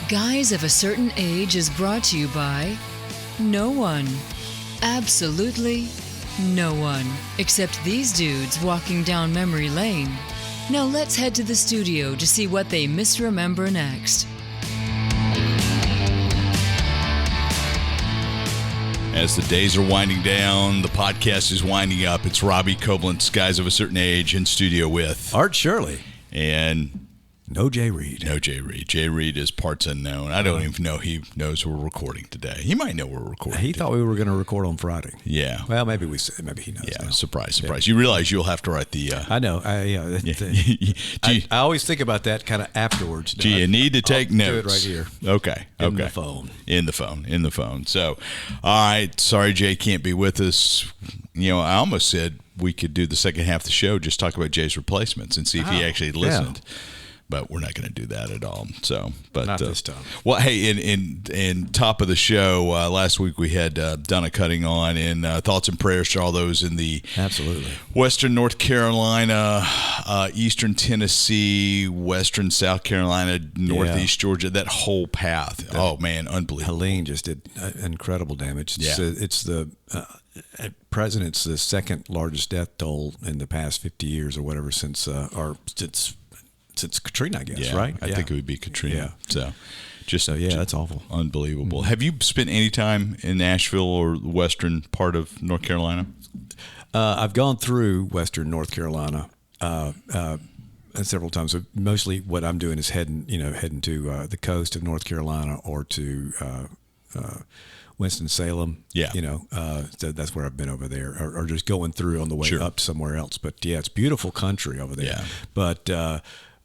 Guys of a Certain Age is brought to you by no one. Absolutely no one. Except these dudes walking down memory lane. Now let's head to the studio to see what they misremember next. As the days are winding down, the podcast is winding up. It's Robbie Koblentz, Guys of a Certain Age, in studio with Art Shirley. And no Jay Reed. No Jay Reed. Jay Reed is parts unknown. I don't even know he knows we're recording today. He might know we're recording. He thought we were going to record on Friday. Yeah. Well, maybe he knows. Yeah. Now. Surprise. Yeah. You realize you'll have to write the. I know. I always think about that kind of afterwards. Do you need to take notes? Do it right here. Okay. In the phone. In the phone. So, all right. Sorry, Jay can't be with us. You know, I almost said we could do the second half of the show, just talk about Jay's replacements and see if he actually listened. Yeah. But we're not going to do that at all. So, but not this time. Well, hey, in top of the show last week we had Donna Cutting on, and thoughts and prayers to all those in the absolutely Western North Carolina, Eastern Tennessee, Western South Carolina, Northeast Georgia, that whole path. Oh man, unbelievable! Helene just did incredible damage. It's the President's the second largest death toll in the past 50 years or whatever since Katrina, I guess, right? I think it would be Katrina. Yeah. So, that's awful. Unbelievable. Mm-hmm. Have you spent any time in Nashville or the western part of North Carolina? I've gone through western North Carolina several times. Mostly what I'm doing is heading to the coast of North Carolina or to Winston-Salem. Yeah. So that's where I've been over there, or just going through on the way up somewhere else. But yeah, it's beautiful country over there. Yeah. But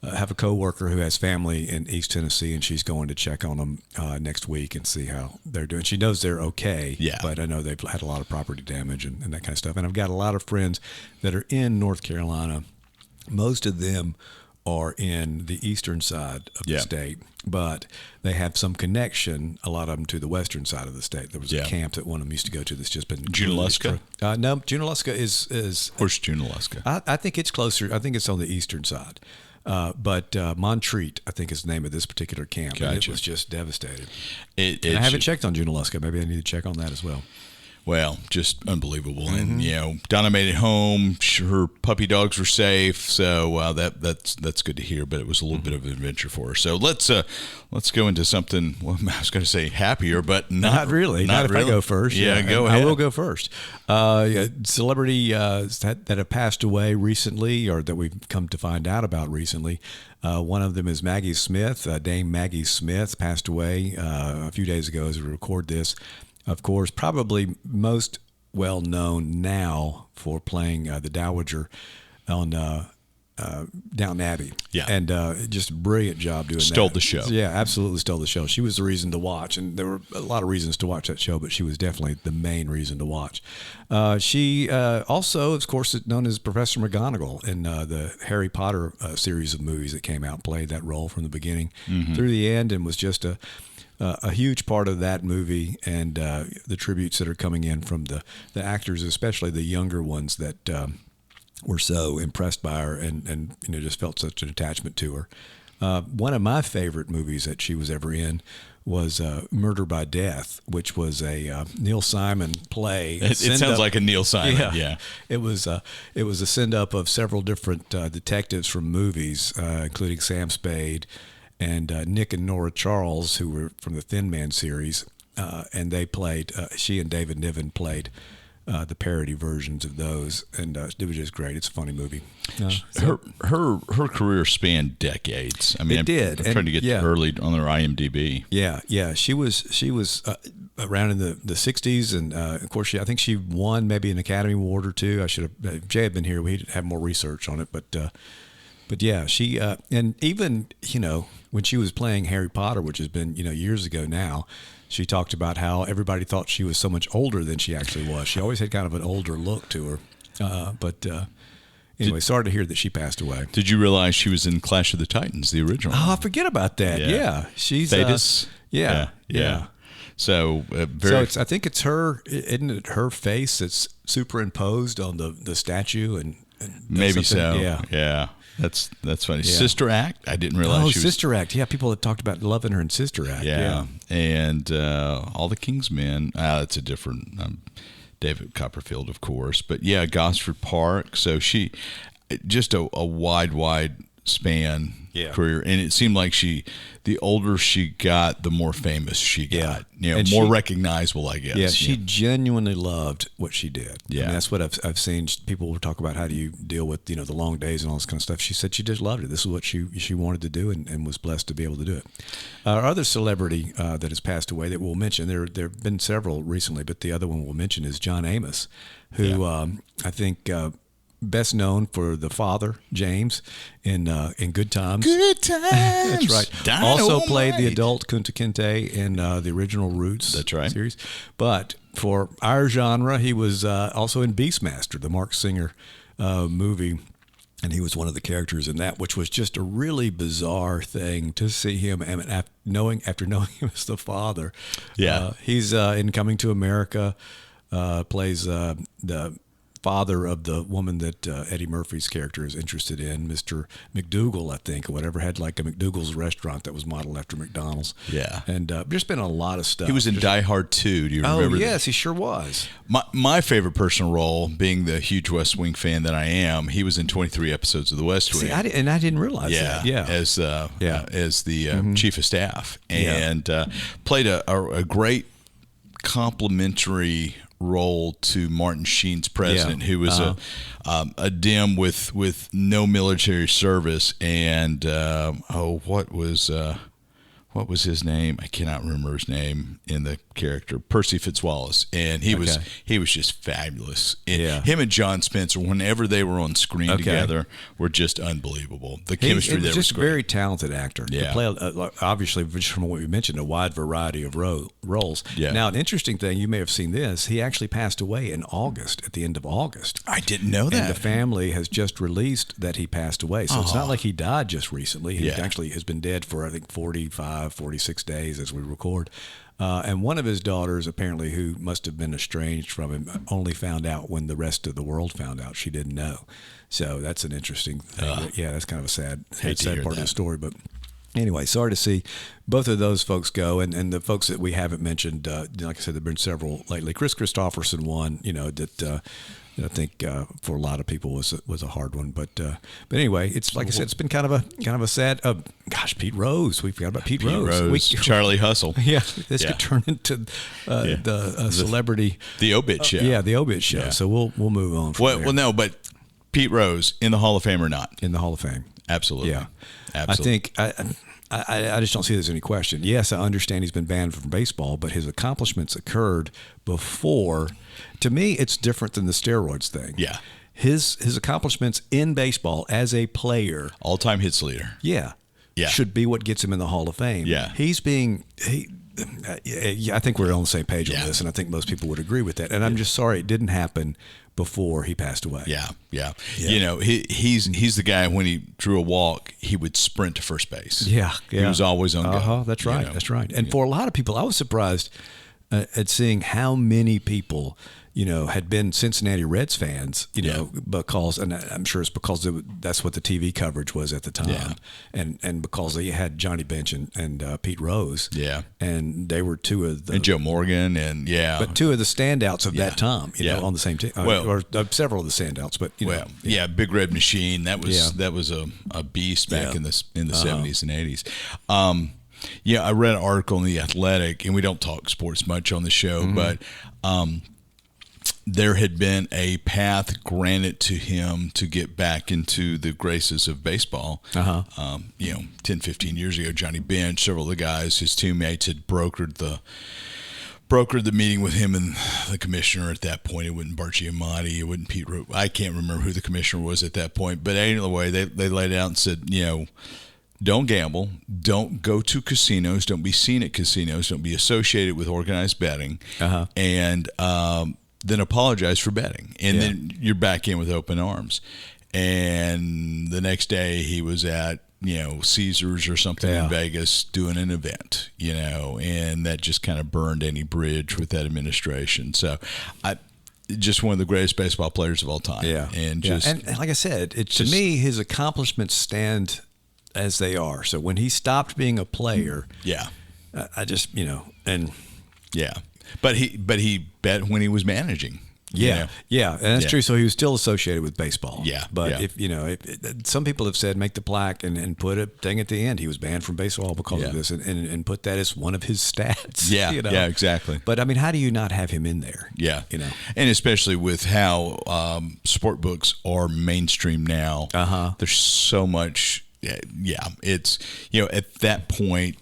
I have a coworker who has family in East Tennessee, and she's going to check on them next week and see how they're doing. She knows they're okay, but I know they've had a lot of property damage and that kind of stuff. And I've got a lot of friends that are in North Carolina. Most of them are in the eastern side of the state, but they have some connection, a lot of them, to the western side of the state. There was a camp that one of them used to go to that's just been... Junaluska? No, Junaluska is... Where's Junaluska? I think it's closer. I think it's on the eastern side. But Montreat, I think, is the name of this particular camp. Gotcha. And it was just devastated. I haven't checked on Junaluska. Maybe I need to check on that as well. Well, just unbelievable. Mm-hmm. And, Donna made it home. Her puppy dogs were safe. So that's good to hear, but it was a little bit of an adventure for her. So let's go into something, well, I was going to say happier, but not really. Not if I go first. Yeah, go ahead. I will go first. Celebrity that have passed away recently, or that we've come to find out about recently. One of them is Maggie Smith. Dame Maggie Smith passed away a few days ago as we record this. Of course, probably most well known now for playing the Dowager on Downton Abbey. Yeah. And just a brilliant job doing that. Stole the show. Yeah, absolutely stole the show. She was the reason to watch, and there were a lot of reasons to watch that show, but she was definitely the main reason to watch. She also, of course, is known as Professor McGonagall in the Harry Potter series of movies that came out, played that role from the beginning through the end, and was just a huge part of that movie, and the tributes that are coming in from the actors, especially the younger ones that were so impressed by her and just felt such an attachment to her. One of my favorite movies that she was ever in was Murder by Death, which was a Neil Simon play. It sounds like a Neil Simon. Yeah. It was a send-up of several different detectives from movies, including Sam Spade and Nick and Nora Charles, who were from the Thin Man series, and they played. She and David Niven played the parody versions of those, and it was just great. It's a funny movie. Her career spanned decades. I mean, it did. I'm trying to get early on her IMDb. Yeah. She was around in the 60s, and of course, I think she won maybe an Academy Award or two. I should have. If Jay had been here, we'd have more research on it, But yeah, she and even when she was playing Harry Potter, which has been years ago now, she talked about how everybody thought she was so much older than she actually was. She always had kind of an older look to her. Anyway, sorry to hear that she passed away. Did you realize she was in Clash of the Titans, the original? Oh, I forget about that. Yeah, she's Thetis. Yeah. So I think it's her. Isn't it her face that's superimposed on the statue and maybe something? so. Yeah. That's funny. Yeah. Sister Act. I didn't realize she was. Sister Act. Yeah, people had talked about loving her in Sister Act. Yeah, and All the King's Men. That's a different David Copperfield, of course, but yeah, Gosford Park. So she just a wide span career, and it seemed like the older she got, the more famous she got. And more recognizable, I guess. Yeah, she genuinely loved what she did. Yeah, I mean, that's what I've seen. People will talk about how do you deal with the long days and all this kind of stuff. She said she just loved it. This is what she wanted to do, and was blessed to be able to do it. Our other celebrity that has passed away that we'll mention, there have been several recently, but the other one we'll mention is John Amos, who I think. Best known for the father, James, in Good Times. Good Times. That's right. Dynamite. Also played the adult Kunta Kinte in the original Roots series. But for our genre, he was also in Beastmaster, the Mark Singer movie. And he was one of the characters in that, which was just a really bizarre thing to see him. And after knowing him as the father, he's in Coming to America, plays the father of the woman that Eddie Murphy's character is interested in, Mr. McDougal, I think, or whatever, had like a McDougal's restaurant that was modeled after McDonald's. Yeah. And there's been a lot of stuff. He was in Die Hard 2. Do you remember? Oh, yes, he sure was. My favorite personal role, being the huge West Wing fan that I am, he was in 23 episodes of The West Wing. See, I didn't realize that. Yeah. As the chief of staff. And played a great complimentary role to Martin Sheen's president, who was a dim with no military service, and what was his name? I cannot remember his name in the character. Percy Fitzwallace, and he was just fabulous. Him and John Spencer, whenever they were on screen together, were just unbelievable. The chemistry there was just great. A very talented actor. Yeah, to play obviously, just from what we mentioned, a wide variety of roles. Yeah. Now, an interesting thing, you may have seen this. He actually passed away in August, at the end of August. I didn't know that. And the family has just released that he passed away. So it's not like he died just recently. He actually has been dead for, I think, 46 days as we record. And one of his daughters, apparently, who must have been estranged from him, only found out when the rest of the world found out. She didn't know. So that's an interesting thing. That's kind of a sad part of the story. But anyway, sorry to see both of those folks go. And the folks that we haven't mentioned, like I said, there have been several lately. Chris Christopherson, one, that I think for a lot of people was a hard one, but anyway, it's like I said, it's been kind of a sad. Pete Rose, we forgot about Pete Rose. Charlie Hustle. This could turn into the celebrity, the obit show. Yeah, the obit show. Yeah. So we'll move on. Well, no, but Pete Rose in the Hall of Fame or not? In the Hall of Fame, absolutely. Yeah, absolutely. I think I just don't see there's any question. Yes, I understand he's been banned from baseball, but his accomplishments occurred before. To me, it's different than the steroids thing. Yeah. His accomplishments in baseball as a player. All-time hits leader. Yeah. Should be what gets him in the Hall of Fame. Yeah. I think we're on the same page on this, and I think most people would agree with that. And I'm just sorry it didn't happen before he passed away. Yeah. You know, he's the guy, when he drew a walk, he would sprint to first base. Yeah. He was always on go. That's right. That's right. And for a lot of people, I was surprised at seeing how many people, had been Cincinnati Reds fans, because, and I'm sure it's because that's what the TV coverage was at the time, and because they had Johnny Bench and Pete Rose, and they were two of the, and Joe Morgan, and but two of the standouts of that time, on the same team, or several of the standouts, but Big Red Machine, that was a beast back in the 70s and 80s. I read an article in The Athletic, and we don't talk sports much on the show, but there had been a path granted to him to get back into the graces of baseball. 10, 15 years ago, Johnny Bench, several of the guys, his teammates, had brokered the meeting with him and the commissioner at that point. It wasn't Bart Giamatti, it wasn't Pete Rose. I can't remember who the commissioner was at that point. But anyway, they laid out and said, don't gamble, don't go to casinos, don't be seen at casinos, don't be associated with organized betting, and then apologize for betting. And then you're back in with open arms. And the next day he was at, Caesars or something in Vegas doing an event, and that just kind of burned any bridge with that administration. So just one of the greatest baseball players of all time. Yeah. And and like I said, to me, his accomplishments stand as they are. So when he stopped being a player, I just, and but he bet when he was managing. And that's true. So he was still associated with baseball. But if some people have said make the plaque and put a thing at the end. He was banned from baseball because of this, and put that as one of his stats. Yeah, exactly. But I mean, how do you not have him in there? Yeah, and especially with how sport books are mainstream now. There's so much. Yeah, it's at that point,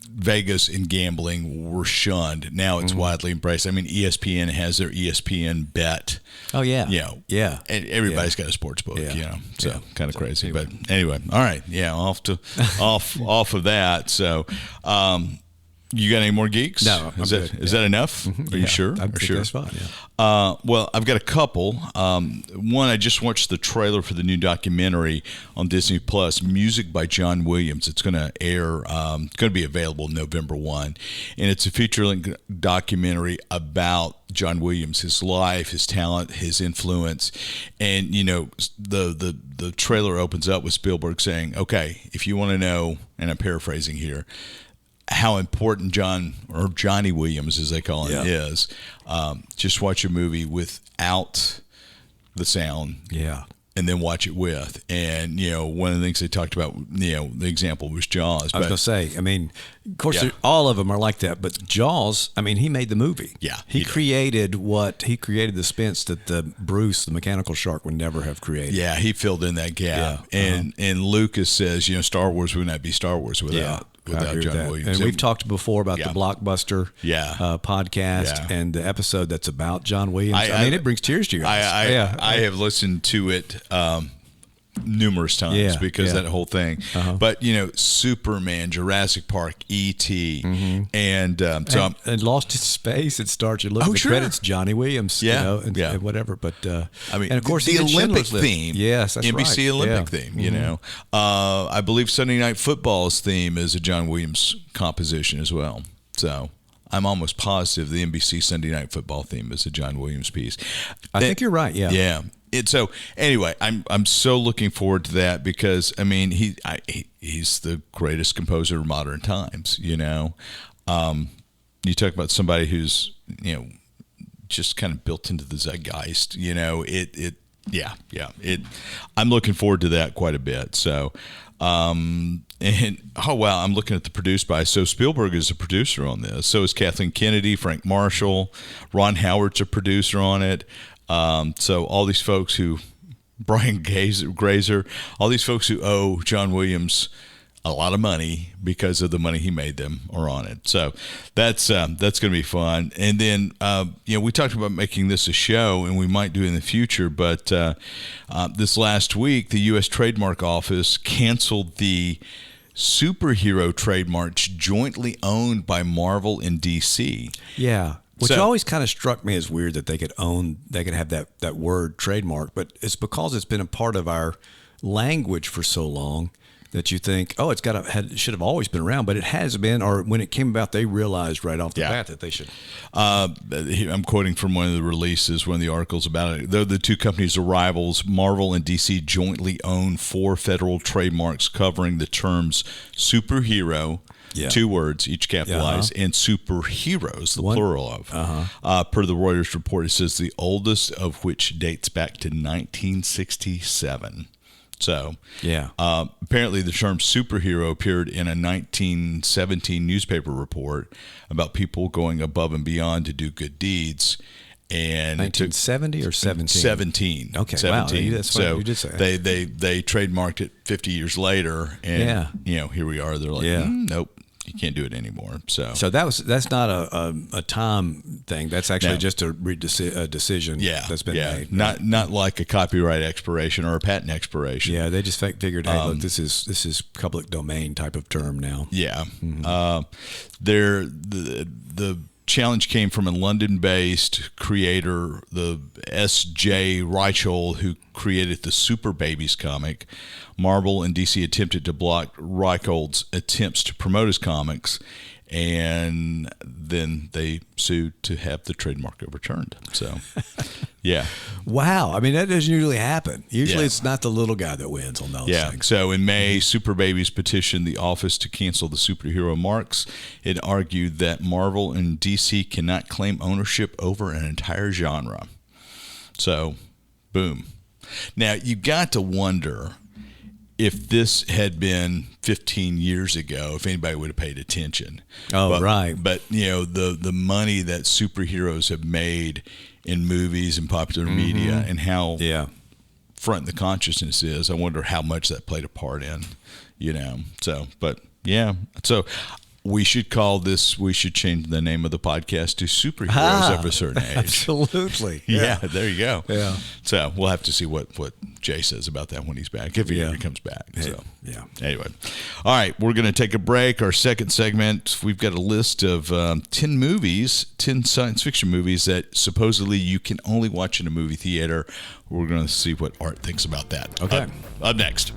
Vegas and gambling were shunned. Now it's widely embraced. I mean, ESPN has their ESPN bet. Oh yeah, and everybody's got a sports book. So kind of crazy. Anyway. But anyway, all right, off of that. So. You got any more geeks? No, is that enough? Are you sure? I think that's fine. Well, I've got a couple. One, I just watched the trailer for the new documentary on Disney Plus, Music by John Williams. It's going to air. It's going to be available November 1, and it's a feature-length documentary about John Williams, his life, his talent, his influence, and the trailer opens up with Spielberg saying, "Okay, if you want to know," and I'm paraphrasing here, how important Johnny Williams, as they call him, is. Just watch a movie without the sound. And then watch it with. And, one of the things they talked about, the example was Jaws. I was going to say, I mean, of course, all of them are like that. But Jaws, I mean, he made the movie. Yeah. He created the suspense that Bruce, the mechanical shark, would never have created. Yeah, he filled in that gap. And Lucas says, Star Wars would not be Star Wars without John Williams. And we've talked before about the Blockbuster podcast and the episode that's about John Williams. I mean, it brings tears to your eyes. I have listened to it numerous times because that whole thing. But, Superman, Jurassic Park, E.T., and Lost in Space. It starts, you look at the credits, Johnny Williams, and whatever. But, and of course, the Olympic theme. Yes, that's NBC Olympic theme, I believe Sunday Night Football's theme is a John Williams composition as well. So I'm almost positive the NBC Sunday Night Football theme is a John Williams piece. I think you're right, Yeah. So anyway, I'm so looking forward to that because I mean he's the greatest composer of modern times. You talk about somebody who's just kind of built into the zeitgeist. I'm looking forward to that quite a bit. So. I'm looking at the produced by. So Spielberg is a producer on this. So is Kathleen Kennedy, Frank Marshall, Ron Howard's a producer on it. So all these folks Brian Grazer, all these folks who owe John Williams a lot of money because of the money he made them are on it. So that's going to be fun. And then, we talked about making this a show, and we might do it in the future. But this last week, the U.S. Trademark Office canceled the superhero trademarks jointly owned by Marvel and DC. Yeah. Which always kind of struck me as weird that they could have that word trademark, but it's because it's been a part of our language for so long that you think, oh, it should have always been around, but it has been, or when it came about, they realized right off the bat that they should. I'm quoting from one of the releases, one of the articles about it. Though the two companies are rivals, Marvel and DC jointly own 4 federal trademarks covering the terms superhero, 2 words, each capitalized, and superheroes, the plural of. Per the Reuters report, it says the oldest of which dates back to 1967. So, apparently the term superhero appeared in a 1917 newspaper report about people going above and beyond to do good deeds. And 1970 or 17? 17. Okay, 17. Wow, that's what you did say. They trademarked it 50 years later, and here we are. They're like, nope. You can't do it anymore. So that's not a time thing. That's actually just a decision that's been made. Not like a copyright expiration or a patent expiration. Yeah, they just figured, hey, look, this is public domain type of term now. Yeah. The challenge came from a London-based creator, the S.J. Reichel, who created the Super Babies comic. Marvel and DC attempted to block Reichel's attempts to promote his comics, and then they sued to have the trademark overturned. So, yeah. Wow. I mean, that doesn't usually happen. Usually Yeah. it's not the little guy that wins on those Yeah. things. So in May, Super Babies petitioned the office to cancel the superhero marks. It argued that Marvel and DC cannot claim ownership over an entire genre. So, boom. Now, you got to wonder if this had been 15 years ago, if anybody would have paid attention. Oh, right. But, the money that superheroes have made in movies and popular media and how front the consciousness is, I wonder how much that played a part in, So, but, yeah. So we should change the name of the podcast to Superheroes of a Certain Age. Absolutely. Yeah, there you go. Yeah. So we'll have to see what Jay says about that when he's back, if he ever comes back. So Yeah. anyway, all right, we're going to take a break. Our second segment, we've got a list of 10 science fiction movies that supposedly you can only watch in a movie theater. We're going to see what Art thinks about that. Okay. Up next.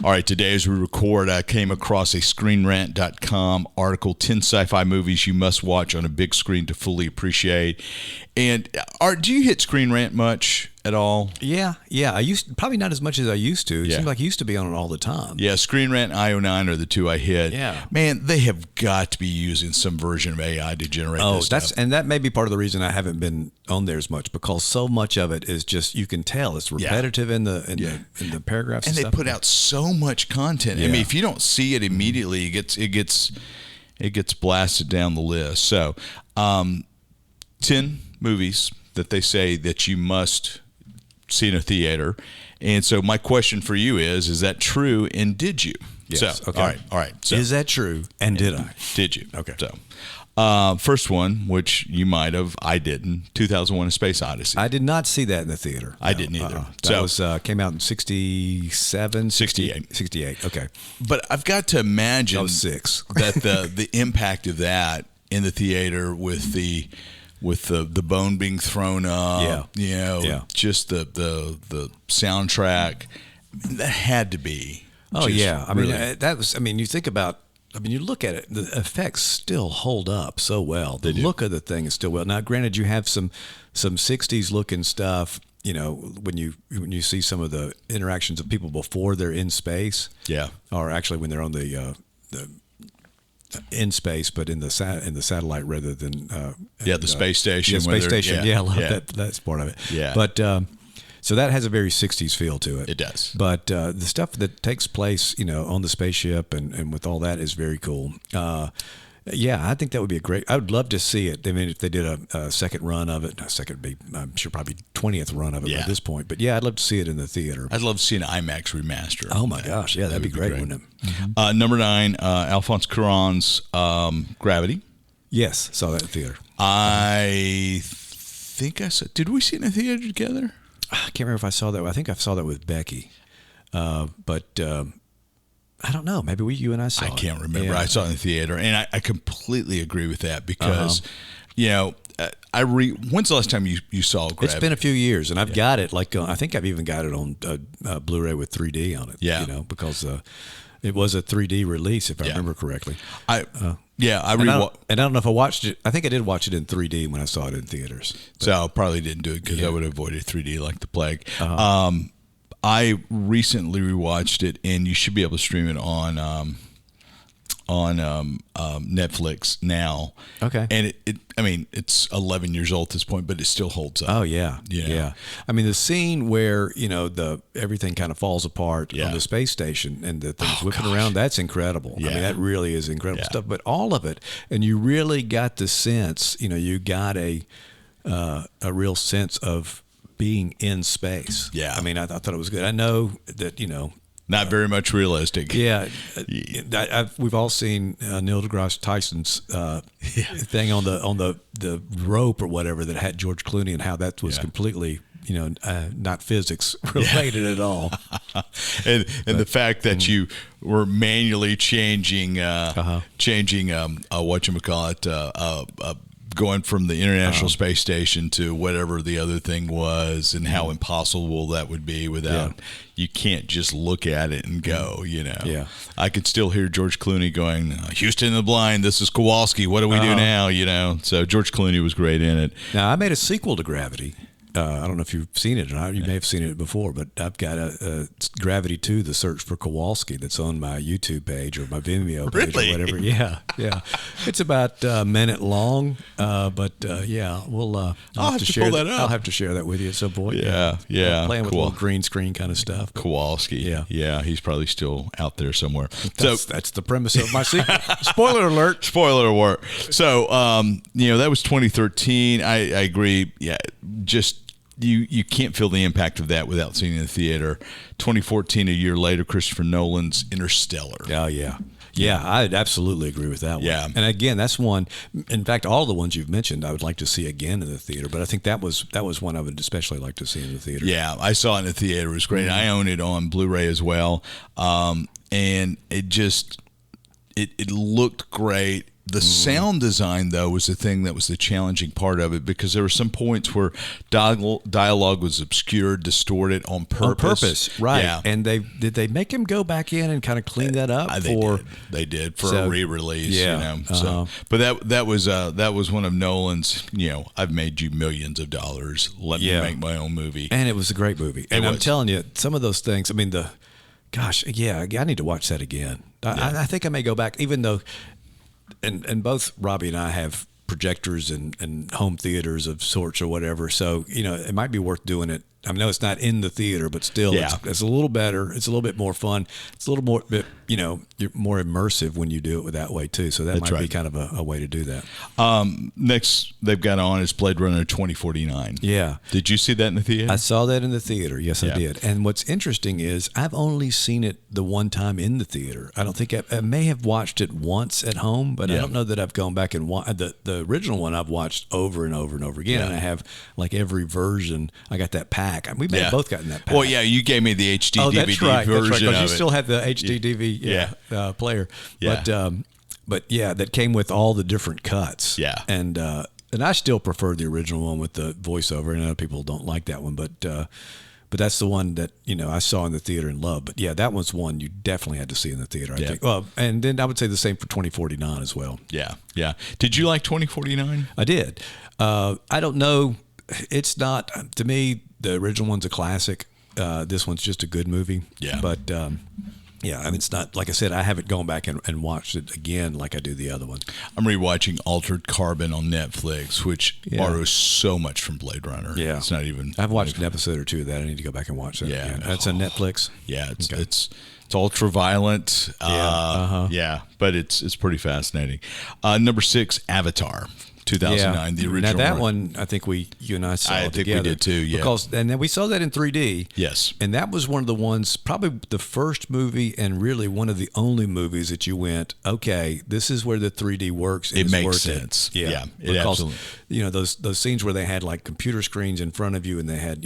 All right, today as we record, I came across a ScreenRant.com article, 10 sci-fi movies you must watch on a big screen to fully appreciate. And Art, do you hit Screen Rant much at all? Yeah. I probably not as much as I used to. It Yeah. seemed like I used to be on it all the time. Yeah, Screen Rant and IO9 are the two I hit. Yeah. Man, they have got to be using some version of AI to generate this stuff. And that may be part of the reason I haven't been on there as much, because so much of it is just, you can tell it's repetitive in the paragraphs and they stuff. put out so much content. I Yeah. mean, if you don't see it immediately, it gets blasted down the list. So, 10 movies that they say that you must see in a theater. And so my question for you is that true, and did you? Yes. So, Okay. all right. So, Is that true? And did I? did you? Okay. So, first one, which you might have, I didn't, 2001: A Space Odyssey. I did not see that in the theater. I didn't either. That was came out in 67? 68. 68, okay. But I've got to imagine I was 6. that the impact of that in the theater with the bone being thrown up, just the soundtrack, that had to be. Oh just yeah, I really, mean that was. I mean, you think about. I mean, you look at it. The effects still hold up so well. The look of the thing is still well. Now, granted, you have some '60s looking stuff. When you see some of the interactions of people before they're in space. Yeah. Or actually, when they're on the in space, but in the satellite rather than the space station. Yeah, space station. Yeah, I love that. That's part of it. Yeah. But so that has a very 60s feel to it. It does. But the stuff that takes place, on the spaceship and with all that is very cool. I think that would be a great. I would love to see it. I mean, if they did a second run of it, I'm sure probably 20th run of it at this point. But yeah, I'd love to see it in the theater. I'd love to see an IMAX remaster. Oh my gosh, yeah, that'd be great, wouldn't it? Mm-hmm. Number 9, Alphonse Cuarón's Gravity. Yes, saw that in the theater. I think I saw. Did we see it in the theater together? I can't remember if I saw that. I think I saw that with Becky, but I don't know. Maybe you and I saw it. I can't remember. Yeah. I saw it in the theater, and I completely agree with that because, when's the last time you saw Gravity? It's been a few years, and I've got it. I think I've even got it on Blu-ray with 3D on it. Yeah. Because it was a 3D release, if I remember correctly. I and I don't know if I watched it. I think I did watch it in 3D when I saw it in theaters. So I probably didn't do it because I would have avoided 3D like the plague. I recently rewatched it, and you should be able to stream it on Netflix now. Okay. And it's 11 years old at this point, but it still holds up. Oh yeah, yeah. I mean, the scene where everything kind of falls apart on the space station and the things whipping around, that's incredible. Yeah. I mean, that really is incredible stuff. But all of it, and you really got the sense. You got a real sense of being in space. Yeah. I mean, I thought it was good. I know that Not very much realistic. Yeah, we've all seen Neil deGrasse Tyson's thing on the rope or whatever that had George Clooney, and how that was completely not physics related at all. and the fact that you were manually changing whatchamacallit, going from the International Space Station to whatever the other thing was, and how impossible that would be without. Yeah. You can't just look at it and go. Yeah. I could still hear George Clooney going, "Houston in the blind. This is Kowalski. What do we do now?" So George Clooney was great in it. Now, I made a sequel to Gravity. I don't know if you've seen it or not. You may have seen it before, but I've got a Gravity 2, The Search for Kowalski, that's on my YouTube page or my Vimeo page Really? or whatever. Yeah. It's about a minute long, but we'll I'll have to share pull that up. I'll have to share that with you at some point. Yeah. Playing with a Cool. little green screen kind of stuff. Kowalski. Yeah. He's probably still out there somewhere. That's the premise of my sequel. Spoiler alert. Spoiler alert. So, that was 2013. I agree. Yeah, just you can't feel the impact of that without seeing it in the theater. 2014, a year later, Christopher Nolan's Interstellar. Oh, yeah. Yeah, I absolutely agree with that one. Yeah. And again, that's one. In fact, all the ones you've mentioned, I would like to see again in the theater. But I think that was one I would especially like to see in the theater. Yeah, I saw it in the theater. It was great. I own it on Blu-ray as well, and it looked great. The sound design, though, was the thing that was the challenging part of it, because there were some points where dialogue was obscured, distorted on purpose. On purpose, right? Yeah. And did they make him go back in and kind of clean that up? They did for a re-release. Yeah. So, but that was one of Nolan's. I've made you millions of dollars. Let me make my own movie. And it was a great movie. And I'm telling you, some of those things. I mean, I need to watch that again. I think I may go back, even though. And both Robbie and I have projectors and home theaters of sorts or whatever. So, it might be worth doing it. I know it's not in the theater, but still, it's a little better. It's a little bit more fun. It's a little more, you're more immersive when you do it that way too. So that might be kind of a way to do that. Next they've got on is Blade Runner 2049. Yeah. Did you see that in the theater? I saw that in the theater. Yes, I did. And what's interesting is I've only seen it the one time in the theater. I don't think I may have watched it once at home, but I don't know that I've gone back and watched the original one. I've watched over and over and over again, and I have like every version. I got that pack. We may have both gotten that pack. Well, yeah, you gave me the HD DVD version of it. You still had the HD DVD player. Yeah. But that came with all the different cuts. Yeah. And I still prefer the original one with the voiceover. And other people don't like that one, but that's the one that I saw in the theater and loved. But yeah, that was one you definitely had to see in the theater. I think. Well, and then I would say the same for 2049 as well. Yeah. Did you like 2049? I did. I don't know. It's not, to me, the original one's a classic. This one's just a good movie. Yeah. But, I mean, it's not, like I said, I haven't gone back and watched it again like I do the other one. I'm rewatching Altered Carbon on Netflix, which borrows so much from Blade Runner. Yeah. It's not even. I've watched an episode or two of that. I need to go back and watch that again. That's on Netflix? Yeah, it's ultra violent. But it's pretty fascinating. Number 6, Avatar. 2009, the original. Now that one, I think you and I saw I together. think we did too, yeah. And then we saw that in 3D. Yes. And that was one of the ones, probably the first movie and really one of the only movies that you went, okay, this is where the 3D works. It makes sense. Yeah. It absolutely. Those scenes where they had like computer screens in front of you and they had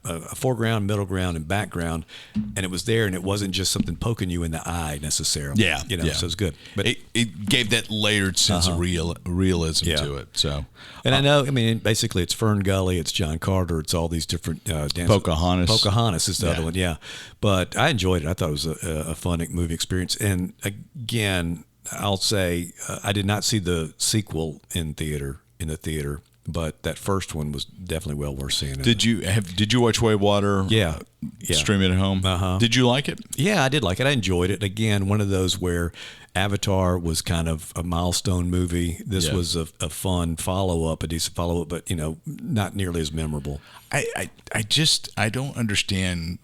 a foreground, middle ground, and background, and it was there, and it wasn't just something poking you in the eye necessarily. Yeah. So it's good. But it gave that layered sense of realism to it. So, and I know, basically it's Fern Gully, it's John Carter, it's all these different dances. Pocahontas is the other one, yeah. But I enjoyed it. I thought it was a fun movie experience. And again, I'll say I did not see the sequel in the theater, but that first one was definitely well worth seeing. Did you watch Way of Water? Yeah. Stream it at home. Did you like it? Yeah, I did like it. I enjoyed it. Again, one of those where Avatar was kind of a milestone movie. This was a fun follow-up, a decent follow-up, but not nearly as memorable. I don't understand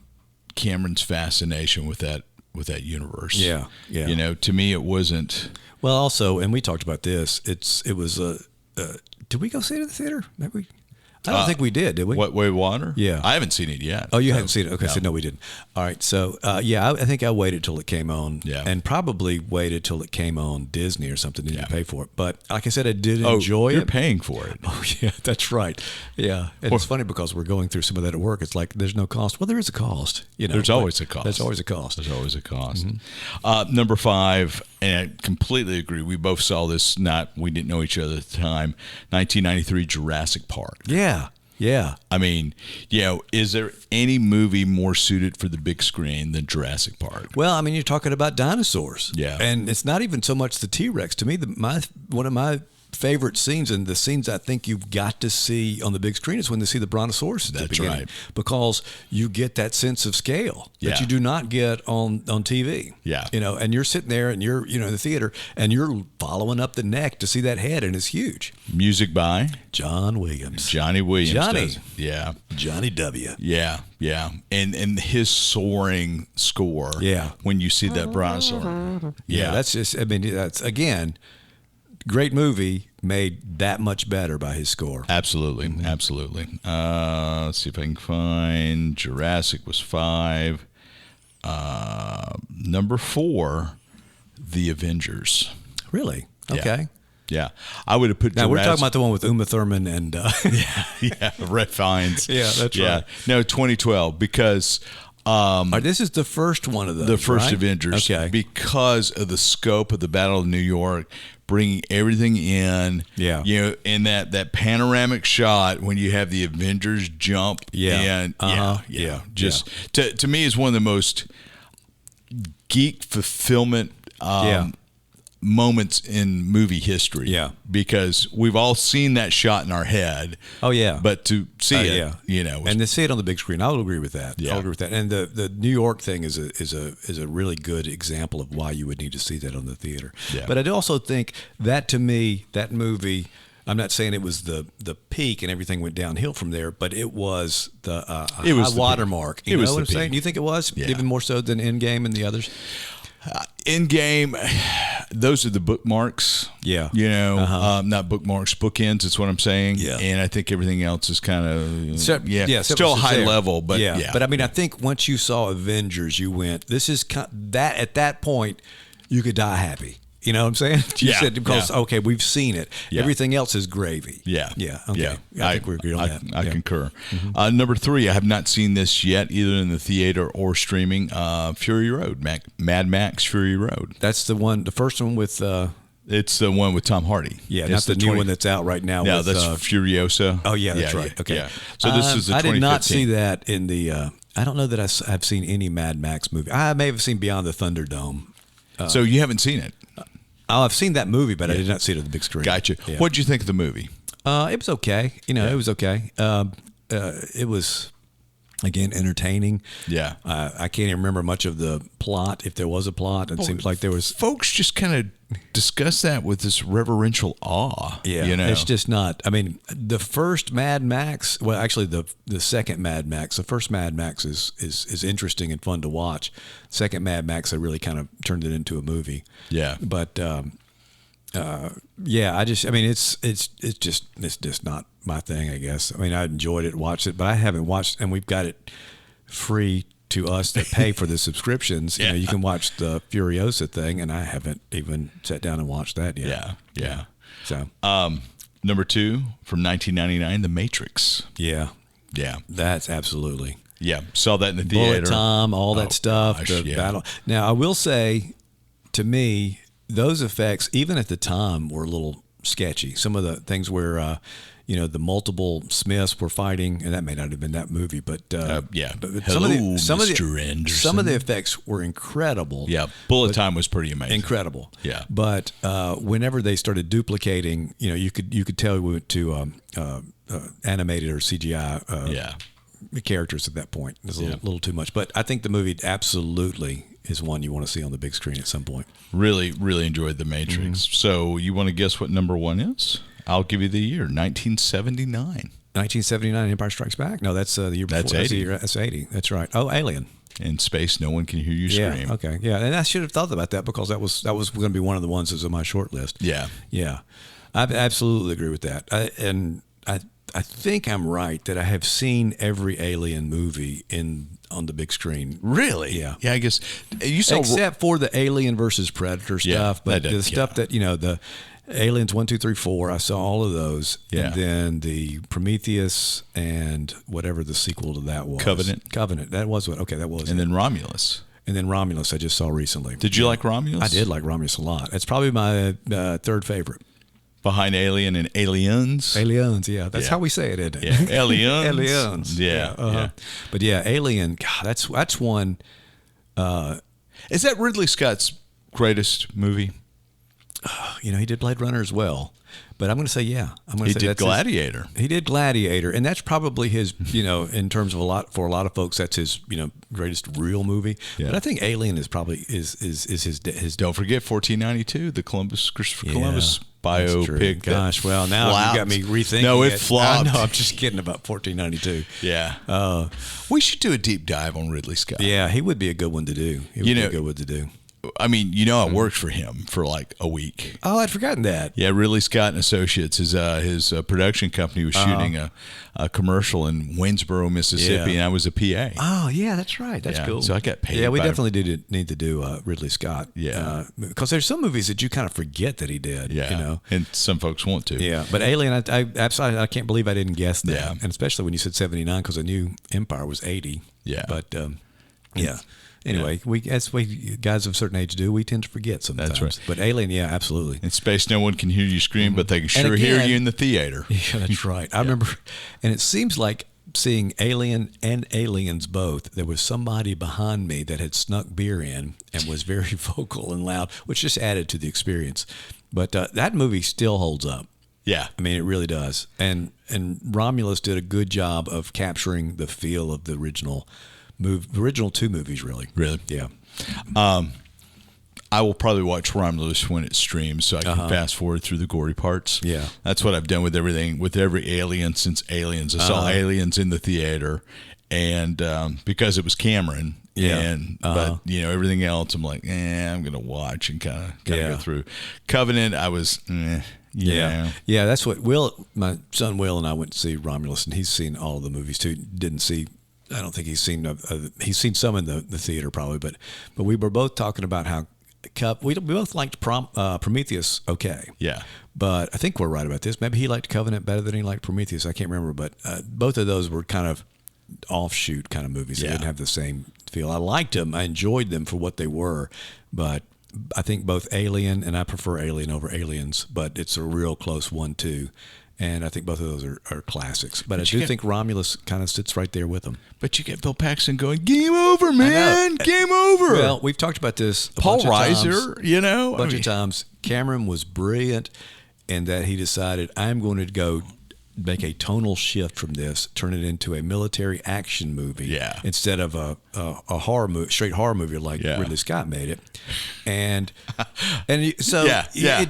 Cameron's fascination with that universe. Yeah. To me it wasn't. Well, also, and we talked about this. It was did we go see it in the theater? Maybe I don't think we did we? What, Way of Water? Yeah. I haven't seen it yet. Oh, you haven't seen it? Okay, so no, we didn't. All right, so I think I waited till it came on, and probably waited till it came on Disney or something, didn't pay for it. But like I said, I did enjoy you're it. Paying for it. Oh, yeah, that's right. Yeah, and it's funny because we're going through some of that at work. It's like there's no cost. Well, there is a cost. There's always a cost. There's always a cost. There's always a cost. Number 5, and I completely agree. We both saw this. We didn't know each other at the time. 1993 Jurassic Park. Yeah. Yeah. I mean, is there any movie more suited for the big screen than Jurassic Park? Well, I mean, you're talking about dinosaurs. Yeah. And it's not even so much the T-Rex. To me, one of my favorite scenes, and the scenes I think you've got to see on the big screen, is when they see the brontosaurus at the beginning. Right. Because you get that sense of scale that you do not get on TV. Yeah. And you're sitting there and you're in the theater and you're following up the neck to see that head, and it's huge. Music by John Williams. Johnny Williams. Johnny. Yeah. Johnny W. Yeah. Yeah. And his soaring score. Yeah. When you see that brontosaurus. Yeah. That's just, that's, again, great movie made that much better by his score. Absolutely. Absolutely. Let's see if I can find Jurassic was 5. Number 4, The Avengers. Really? Okay. Yeah. I would have put Now, we're talking about the one with Uma Thurman and... Rhett Fiennes. Yeah, that's right. No, 2012, because... this is the first one of those, the first right? Avengers, okay. because of the scope of the Battle of New York, bringing everything in, in that panoramic shot when you have the Avengers jump, to me is one of the most geek fulfillment moments in movie history. Yeah. Because we've all seen that shot in our head. Oh, yeah. But to see it, and to see it on the big screen, I'll agree with that. Yeah. I'll agree with that. And the New York thing is a really good example of why you would need to see that on the theater. Yeah. But I also think that, to me, that movie, I'm not saying it was the peak and everything went downhill from there, but it was the high watermark. You know what I'm saying? You think it was? Yeah. Even more so than Endgame and the others? Endgame, those are the bookmarks. Yeah. Not bookmarks, bookends. That's what I'm saying. Yeah. And I think everything else is kind of still high level, but But I mean, I think once you saw Avengers, you went, this is that at that point you could die happy. You know what I'm saying? You said, because okay, we've seen it. Yeah. Everything else is gravy. Yeah. Yeah. Okay. I think we agree on that. I concur. Number 3, I have not seen this yet, either in the theater or streaming. Fury Road, Mad Max Fury Road. That's the one, the first one with. It's the one with Tom Hardy. Yeah, not the new one that's out right now. No, with, that's Furiosa. Oh yeah, that's right. Yeah, okay. Yeah. So this is the 2015. I did not see that in the. I don't know that I've seen any Mad Max movie. I may have seen Beyond the Thunderdome. So you haven't seen it? Oh, I've seen that movie, but I did not see it on the big screen. Gotcha. Yeah. What did you think of the movie? It was okay. It was okay. It was, again, entertaining. Yeah. I can't even remember much of the plot, if there was a plot. It seems like there was. Folks just kind of discuss that with this reverential awe. Yeah. It's just not. I mean, the first Mad Max, well, actually, the second Mad Max, the first Mad Max is interesting and fun to watch. Second Mad Max, I really kind of turned it into a movie. Yeah. But, it's just not my thing, I guess. I mean, I enjoyed it, watched it, but I haven't watched, and we've got it free to us that pay for the subscriptions. You can watch the Furiosa thing, and I haven't even sat down and watched that yet. Yeah. So, number 2 from 1999, The Matrix. Yeah. That's absolutely. Yeah, saw that in the theater. Bullet time, all that stuff, the battle. Now, I will say, to me, those effects, even at the time, were a little sketchy. Some of the things where, the multiple Smiths were fighting, and that may not have been that movie, but Hello, some of the effects were incredible. Yeah, bullet time was pretty amazing. Incredible. Yeah, but whenever they started duplicating, you could tell we went to animated or CGI. Characters at that point. It was a little too much, but I think the movie absolutely is one you want to see on the big screen at some point. Really, really enjoyed The Matrix. So you want to guess what number 1 is? I'll give you the year, 1979. 1979, Empire Strikes Back? No, that's the year before. That's 80. That's 80. That's right. Oh, Alien. In space, no one can hear you scream. Yeah, okay. Yeah, and I should have thought about that because that was going to be one of the ones that was on my short list. Yeah. Yeah. I absolutely agree with that. I think I'm right that I have seen every Alien movie on the big screen. Really? Yeah. Yeah, I guess you saw except for the Alien versus Predator stuff, but the stuff that the Aliens 1, 2, 3, 4. I saw all of those, and then the Prometheus and whatever the sequel to that was. Covenant. That was what. Okay, that was. And then Romulus. And then Romulus I just saw recently. Did you like Romulus? I did like Romulus a lot. It's probably my third favorite. Behind Alien and Aliens. Aliens, yeah. That's how we say it, isn't it? Yeah. Aliens. Aliens. Yeah. Yeah. But yeah, Alien, God, that's one. Is that Ridley Scott's greatest movie? He did Blade Runner as well. But I'm going to say, yeah. He did Gladiator. He did Gladiator, and that's probably his, in terms of for a lot of folks, that's his, greatest real movie. Yeah. But I think Alien is probably is his. Don't forget 1492, the Christopher Columbus biopic. Gosh, well now you got me rethinking. No, it flopped. No, I'm just kidding about 1492. Yeah. We should do a deep dive on Ridley Scott. Yeah, he would be a good one to do. He would be a good one to do. I mean, I worked for him for like a week. Oh, I'd forgotten that. Yeah, Ridley Scott and Associates, his production company was shooting a commercial in Waynesboro, Mississippi, and I was a PA. Oh, yeah, that's right. That's cool. So I got paid. Yeah, we definitely need to do Ridley Scott. Yeah, because there's some movies that you kind of forget that he did. Yeah, and some folks want to. Yeah, but Alien, I absolutely, I can't believe I didn't guess that. Yeah. And especially when you said 79, because I knew Empire was 80. Yeah, but yeah. Anyway, as we guys of a certain age do, we tend to forget sometimes. That's right. But Alien, yeah, absolutely. In space, no one can hear you scream, but they can sure hear you in the theater. Yeah, that's right. I remember, and it seems like seeing Alien and Aliens both, there was somebody behind me that had snuck beer in and was very vocal and loud, which just added to the experience. But that movie still holds up. Yeah. I mean, it really does. And Romulus did a good job of capturing the feel of the original two movies, really. Really? Yeah. I will probably watch Romulus when it streams, so I can fast forward through the gory parts. Yeah. That's what I've done with everything, with every Alien since Aliens. I saw Aliens in the theater, and because it was Cameron. Yeah. And but everything else, I'm like, I'm gonna watch and kind of go through. Covenant, I was. Yeah. That's what my son Will and I went to see Romulus, and he's seen all of the movies too. I don't think he's seen some in the theater probably, but we were both talking about how we both liked Prometheus. Okay. Yeah. But I think we're right about this. Maybe he liked Covenant better than he liked Prometheus. I can't remember, but both of those were kind of offshoot kind of movies. They didn't have the same feel. I liked them. I enjoyed them for what they were, but I think both Alien, and I prefer Alien over Aliens, but it's a real close 1-2. And I think both of those are classics. But I do think Romulus kind of sits right there with them. But you get Bill Paxton going, game over, man, game over. Well, we've talked about this Paul Reiser, a bunch of times. Cameron was brilliant in that he decided, I'm going to go make a tonal shift from this, turn it into a military action movie instead of a horror movie, straight horror movie like Ridley Scott made it, and so it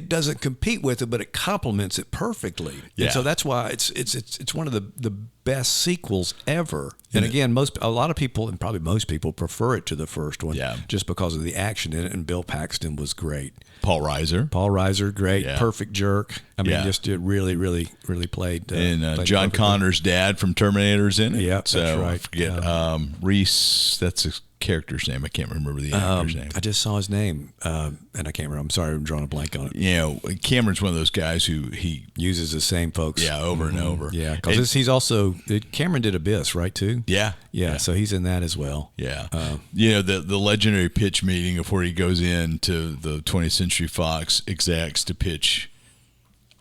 doesn't compete with it, but it complements it perfectly. And so that's why it's one of the best sequels ever. And again, a lot of people, and probably most people, prefer it to the first one just because of the action in it. And Bill Paxton was great. Paul Reiser, great, perfect jerk. I mean, just really, really, really played. And John Connor's dad from Terminator's in it. Yeah, so that's right. I forget Reese. That's his character's name. I can't remember the actor's name. I just saw his name, and I can't remember. I'm sorry, I'm drawing a blank on it. Cameron's one of those guys who he uses the same folks. Yeah, over and over. Yeah, because he's also Cameron did Abyss, right? Too. Yeah. So he's in that as well. Yeah. The legendary pitch meeting of where he goes in to the 20th Century Fox execs to pitch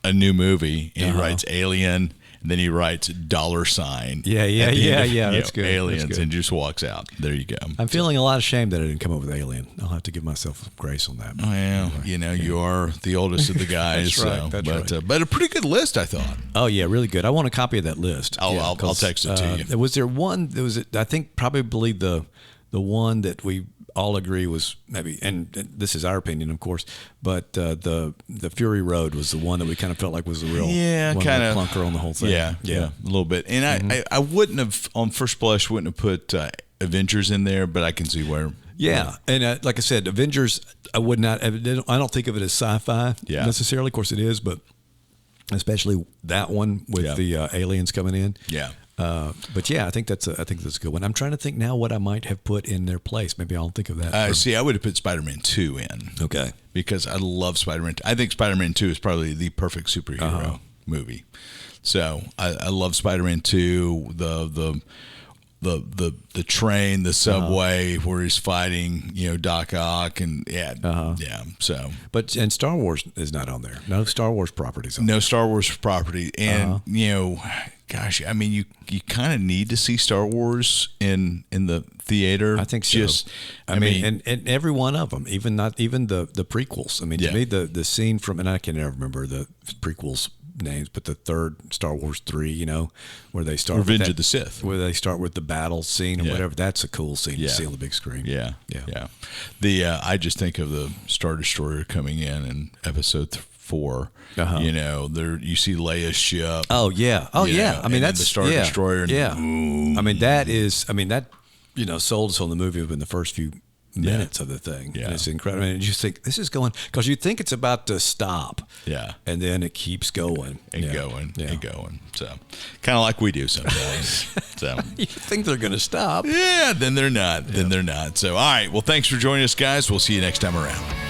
a new movie, and he writes Alien. And then he writes $sign. Yeah. That's good. Aliens, that's good. and just walks out. There you go. I'm feeling a lot of shame that I didn't come up with Alien. I'll have to give myself some grace on that. Well, you are the oldest of the guys. That's right. But a pretty good list, I thought. Oh yeah, really good. I want a copy of that list. I'll text it to you. Was there one? There was, I think, probably the one that we all agree was maybe, and this is our opinion, of course, but the Fury Road was the one that we kind of felt like was the real kind of clunker on the whole thing. Yeah, a little bit. And I wouldn't have, on first blush, wouldn't have put Avengers in there, but I can see where. Yeah, and like I said, Avengers, I would not. I don't think of it as sci-fi necessarily. Of course, it is, but especially that one with the aliens coming in. Yeah. But yeah, I think that's a good one. I'm trying to think now what I might have put in their place. Maybe I'll think of that. I would have put Spider-Man 2 in. Okay. Because I love Spider-Man. I think Spider-Man 2 is probably the perfect superhero movie. So I love Spider-Man 2. the train, the subway, where he's fighting, Doc Ock, and So, and Star Wars is not on there. No Star Wars properties. On no Star Wars property, and gosh, I mean, you kind of need to see Star Wars in the theater. I think so. I mean, and every one of them, even the prequels. I mean, to me, the scene from, and I can never remember the prequels names, but the third Star Wars 3, where they start Revenge of the Sith, where they start with the battle scene and whatever. That's a cool scene to see on the big screen. Yeah. I just think of the Star Destroyer coming in Episode 4. There you see Leia's ship. Oh yeah. I mean, that's the Star Destroyer. I mean, that sold us on the movie within the first few minutes of the thing. And it's incredible. And you just think this is going, because you think it's about to stop. Yeah. And then it keeps going and going. So kind of like we do sometimes. So you think they're going to stop. Yeah. Then they're not. So, all right. Well, thanks for joining us, guys. We'll see you next time around.